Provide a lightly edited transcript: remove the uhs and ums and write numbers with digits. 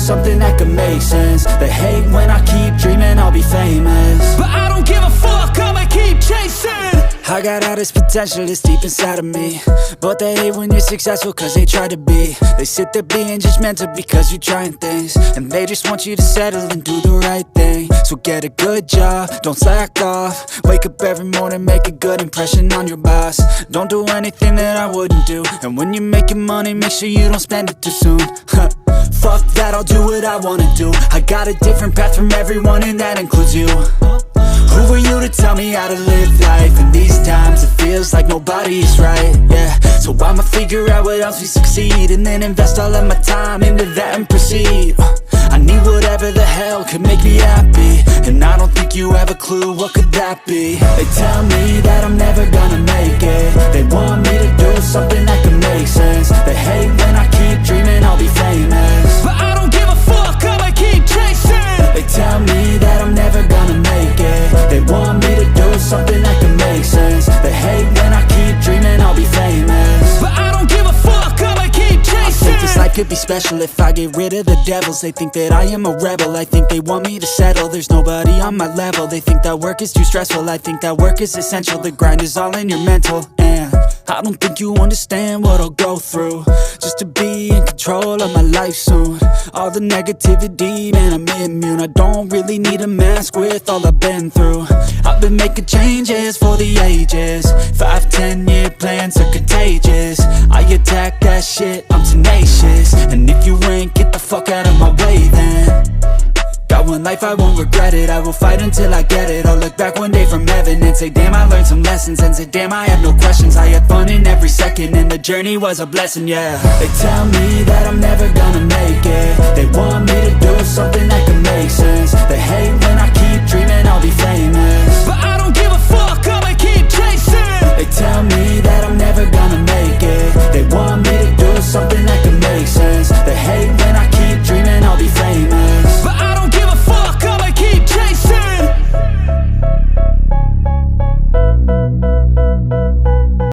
something that could make sense. They hate when I keep dreaming I'll be famous, but I don't give a fuck, I'ma keep chasing. I got all this potential that's deep inside of me, but they hate when you're successful cause they try to be. They sit there being judgmental because you're trying things, and they just want you to settle and do the right thing. So get a good job, don't slack off. Wake up every morning, make a good impression on your boss. Don't do anything that I wouldn't do, and when you're making money, make sure you don't spend it too soon. Fuck that, I'll do what I wanna do. I got a different path from everyone, and that includes you. Who are you to tell me how to live life? In these times it feels like nobody's right, yeah. So I'ma figure out what else we succeed, and then invest all of my time into that and proceed. I need whatever the hell could make me happy, and I don't think you have a clue what could that be. They tell me that I'm never gonna make it. They want me to do something that can make sense. They hate when I keep dreaming I'll be famous, but I don't give a fuck, I'ma keep chasing. They tell me that I'm never gonna make it. They want me to do something that can make sense. They hate when I keep dreaming I'll be famous, but I don't give a fuck, I'ma keep chasing. I think this life could be special if I get rid of the devils. They think that I am a rebel, I think they want me to settle. There's nobody on my level, they think that work is too stressful. I think that work is essential, the grind is all in your mental. And I don't think you understand what I'll go through just to be in control of my life soon. All the negativity, man, I'm immune. I don't really need a mask with all I've been through. I've been making changes for the ages. 5-10 year plans are contagious. I attack that shit, I'm tenacious. And if you ain't, get the fuck out of my way then. Got one life, I won't regret it. I will fight until I get it. I'll look back one day from heaven and say, damn, I learned some lessons. And say, damn, I have no questions. I had fun in every second, and the journey was a blessing, yeah. They tell me that I'm never gonna make it. They want me to do something that can make sense. They hate when I keep dreaming I'll be famous,